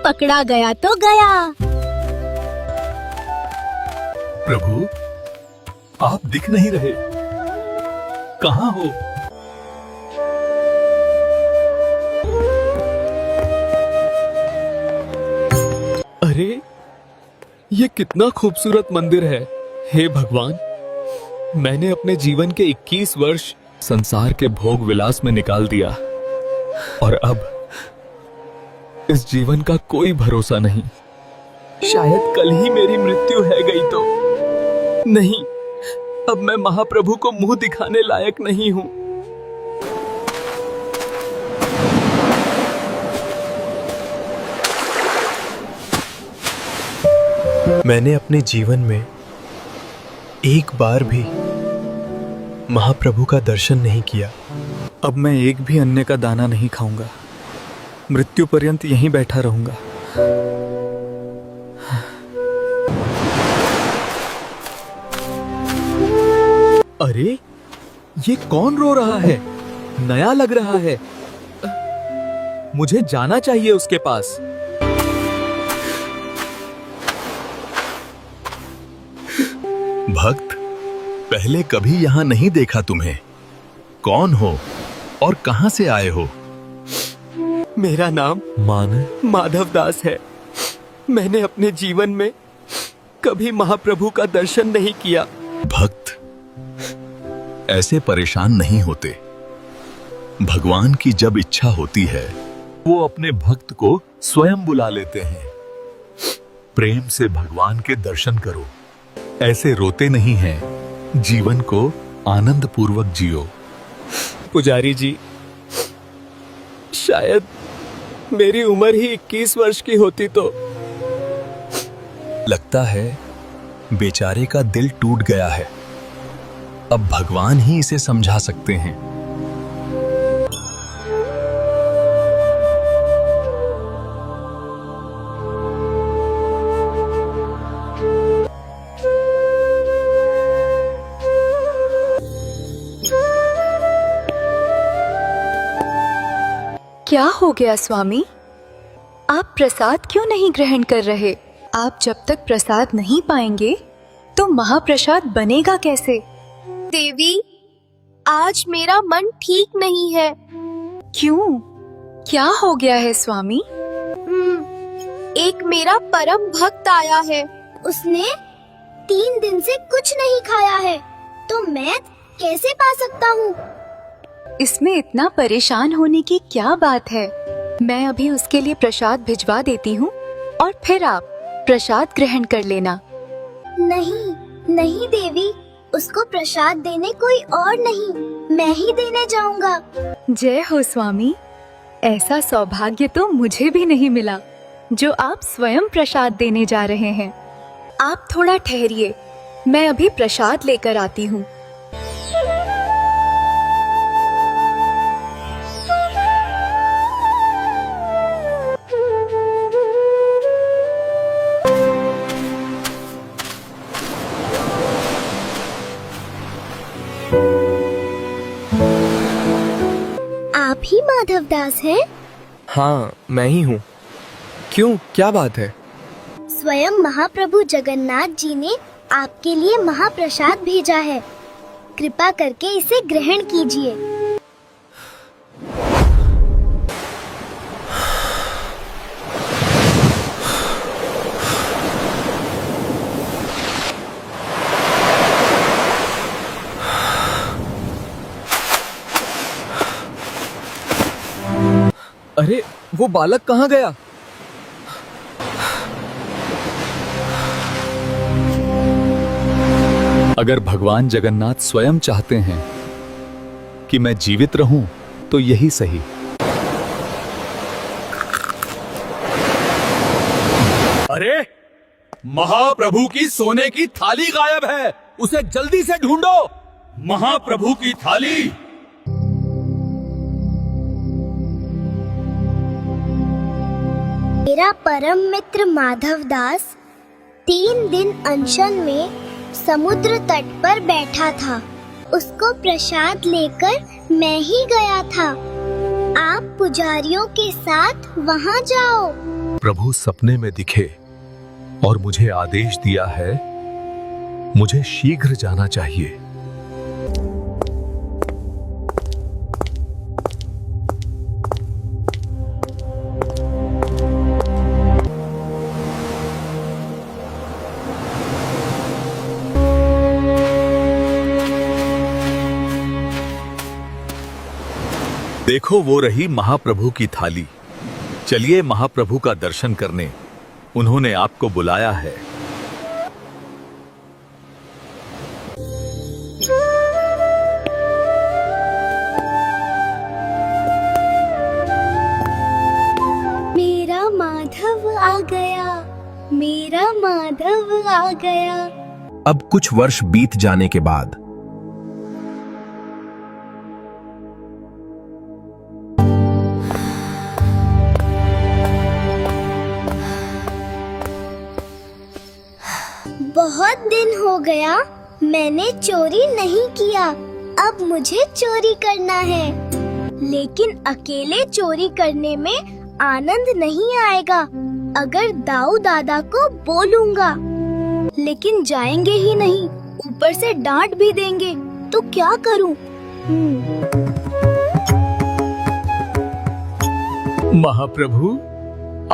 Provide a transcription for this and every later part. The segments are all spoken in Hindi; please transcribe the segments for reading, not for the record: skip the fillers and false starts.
पकड़ा गया तो गया। प्रभु, आप दिख नहीं रहे, कहाँ हो? अरे, ये कितना खूबसूरत मंदिर है। हे भगवान, मैंने अपने जीवन के 21 वर्ष संसार के भोग विलास में निकाल दिया और अब इस जीवन का कोई भरोसा नहीं। शायद कल ही मेरी मृत्यु है गई तो। नहीं, अब मैं महाप्रभु को मुंह दिखाने लायक नहीं हूं। मैंने अपने जीवन में एक बार भी महाप्रभु का दर्शन नहीं किया। अब मैं एक भी अन्न का दाना नहीं खाऊंगा, मृत्यु पर्यंत यहीं बैठा रहूंगा। अरे, ये कौन रो रहा है? नया लग रहा है। मुझे जाना चाहिए उसके पास। भक्त, पहले कभी यहाँ नहीं देखा तुम्हें। कौन हो और कहाँ से आए हो? मेरा नाम माधव दास है। मैंने अपने जीवन में कभी महाप्रभु का दर्शन नहीं किया। भक्त, ऐसे परेशान नहीं होते। भगवान की जब इच्छा होती है, वो अपने भक्त को स्वयं बुला लेते हैं। प्रेम से भगवान के दर्शन करो। ऐसे रोते नहीं हैं। जीवन को आनंद पूर्वक जियो। पुजारी जी, शायद मेरी उम्र ही 21 वर्ष की होती तो। लगता है बेचारे का दिल टूट गया है। अब भगवान ही इसे समझा सकते हैं। क्या हो गया स्वामी? आप प्रसाद क्यों नहीं ग्रहण कर रहे? आप जब तक प्रसाद नहीं पाएंगे तो महाप्रसाद बनेगा कैसे? देवी, आज मेरा मन ठीक नहीं है। क्यों? क्या हो गया है स्वामी? एक मेरा परम भक्त आया है। उसने 3 दिन से कुछ नहीं खाया है, तो मैं कैसे पा सकता हूँ? इसमें इतना परेशान होने की क्या बात है? मैं अभी उसके लिए प्रसाद भिजवा देती हूँ और फिर आप प्रसाद ग्रहण कर लेना। नहीं नहीं देवी, उसको प्रसाद देने कोई और नहीं, मैं ही देने जाऊंगा। जय हो स्वामी। ऐसा सौभाग्य तो मुझे भी नहीं मिला जो आप स्वयं प्रसाद देने जा रहे हैं। आप थोड़ा ठहरिए, मैं अभी प्रसाद लेकर आती हूँ। आप ही माधव दास हैं? हाँ, मैं ही हूँ। क्यों, क्या बात है? स्वयं महाप्रभु जगन्नाथ जी ने आपके लिए महाप्रसाद भेजा है। कृपा करके इसे ग्रहण कीजिए। अरे, वो बालक कहाँ गया? अगर भगवान जगन्नाथ स्वयं चाहते हैं कि मैं जीवित रहूं, तो यही सही। अरे, महाप्रभु की सोने की थाली गायब है। उसे जल्दी से ढूंढो। महाप्रभु की थाली। मेरा परम मित्र माधव दास 3 दिन अनशन में समुद्र तट पर बैठा था। उसको प्रसाद लेकर मैं ही गया था। आप पुजारियों के साथ वहां जाओ। प्रभु सपने में दिखे और मुझे आदेश दिया है, मुझे शीघ्र जाना चाहिए। देखो वो रही महाप्रभु की थाली। चलिए महाप्रभु का दर्शन करने, उन्होंने आपको बुलाया है। मेरा माधव आ गया, मेरा माधव आ गया। अब कुछ वर्ष बीत जाने के बाद बहुत दिन हो गया मैंने चोरी नहीं किया, अब मुझे चोरी करना है। लेकिन अकेले चोरी करने में आनंद नहीं आएगा अगर दाऊ दादा को बोलूंगा। लेकिन जाएंगे ही नहीं, ऊपर से डांट भी देंगे, तो क्या करूं? महाप्रभु,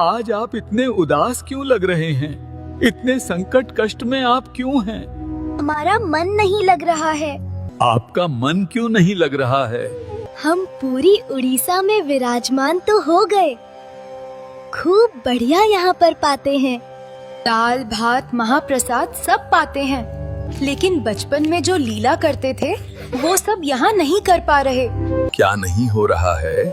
आज आप इतने उदास क्यों लग रहे हैं? इतने संकट कष्ट में आप क्यों हैं? हमारा मन नहीं लग रहा है। आपका मन क्यों नहीं लग रहा है? हम पूरी उड़ीसा में विराजमान तो हो गए, खूब बढ़िया यहाँ पर पाते हैं। दाल भात महाप्रसाद सब पाते हैं, लेकिन बचपन में जो लीला करते थे वो सब यहाँ नहीं कर पा रहे। क्या नहीं हो रहा है?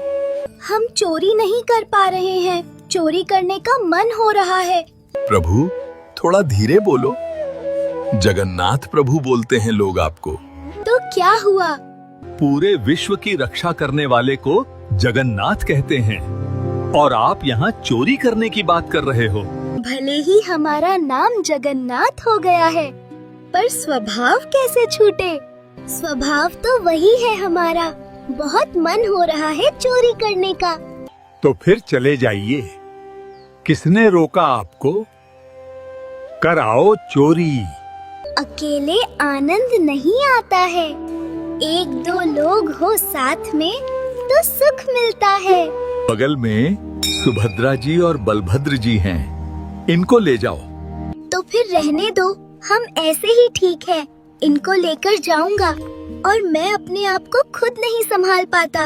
हम चोरी नहीं कर पा रहे हैं, चोरी करने का मन हो रहा है। प्रभु थोड़ा धीरे बोलो, जगन्नाथ प्रभु बोलते हैं लोग आपको। तो क्या हुआ? पूरे विश्व की रक्षा करने वाले को जगन्नाथ कहते हैं, और आप यहाँ चोरी करने की बात कर रहे हो। भले ही हमारा नाम जगन्नाथ हो गया है, पर स्वभाव कैसे छूटे? स्वभाव तो वही है हमारा। बहुत मन हो रहा है चोरी करने का। तो फिर चले जाइए, किसने रोका आपको? कराओ चोरी। अकेले आनंद नहीं आता है, एक दो लोग हो साथ में तो सुख मिलता है। बगल में सुभद्रा जी और बलभद्र जी हैं, इनको ले जाओ। तो फिर रहने दो, हम ऐसे ही ठीक है। इनको लेकर जाऊंगा, और मैं अपने आप को खुद नहीं संभाल पाता,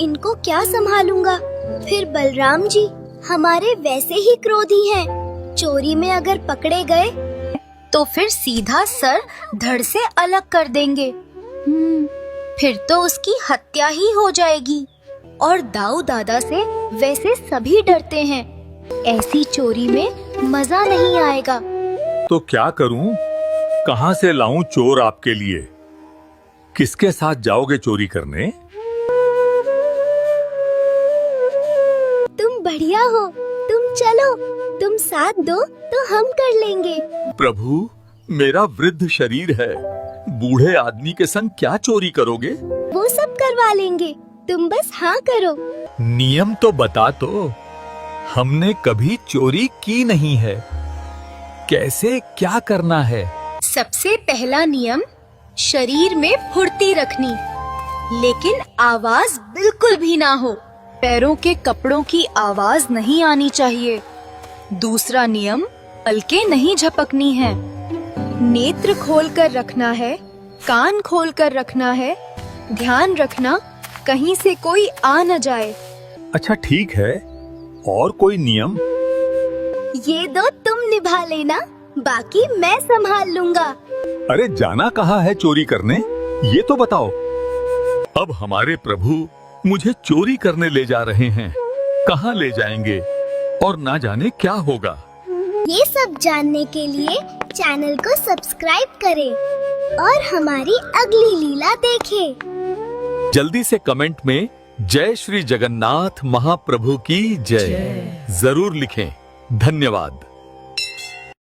इनको क्या संभालूंगा? फिर बलराम जी हमारे वैसे ही क्रोधी हैं, चोरी में अगर पकड़े गए तो फिर सीधा सर धड़ से अलग कर देंगे। फिर तो उसकी हत्या ही हो जाएगी। और दाऊ दादा से वैसे सभी डरते हैं, ऐसी चोरी में मजा नहीं आएगा। तो क्या करूं? कहां से लाऊं चोर आपके लिए? किसके साथ जाओगे चोरी करने? तुम बढ़िया हो, तुम चलो, तुम साथ दो तो हम कर लेंगे। प्रभु मेरा वृद्ध शरीर है, बूढ़े आदमी के संग क्या चोरी करोगे? वो सब करवा लेंगे, तुम बस हाँ करो। नियम तो बता तो, हमने कभी चोरी की नहीं है, कैसे क्या करना है? सबसे पहला नियम, शरीर में फुर्ती रखनी, लेकिन आवाज बिल्कुल भी ना हो। पैरों के कपड़ों की आवाज नहीं आनी चाहिए। दूसरा नियम, पलकें नहीं झपकनी है। नेत्र खोलकर रखना है, कान खोलकर रखना है। ध्यान रखना कहीं से कोई आ न जाए। अच्छा ठीक है, और कोई नियम? ये दो तुम निभा लेना, बाकी मैं संभाल लूंगा। अरे जाना कहाँ है चोरी करने, ये तो बताओ। अब हमारे प्रभु मुझे चोरी करने ले जा रहे हैं, कहाँ ले जाएंगे और ना जाने क्या होगा। ये सब जानने के लिए चैनल को सब्सक्राइब करें और हमारी अगली लीला देखें। जल्दी से कमेंट में जय श्री जगन्नाथ महाप्रभु की जय जरूर लिखें। धन्यवाद।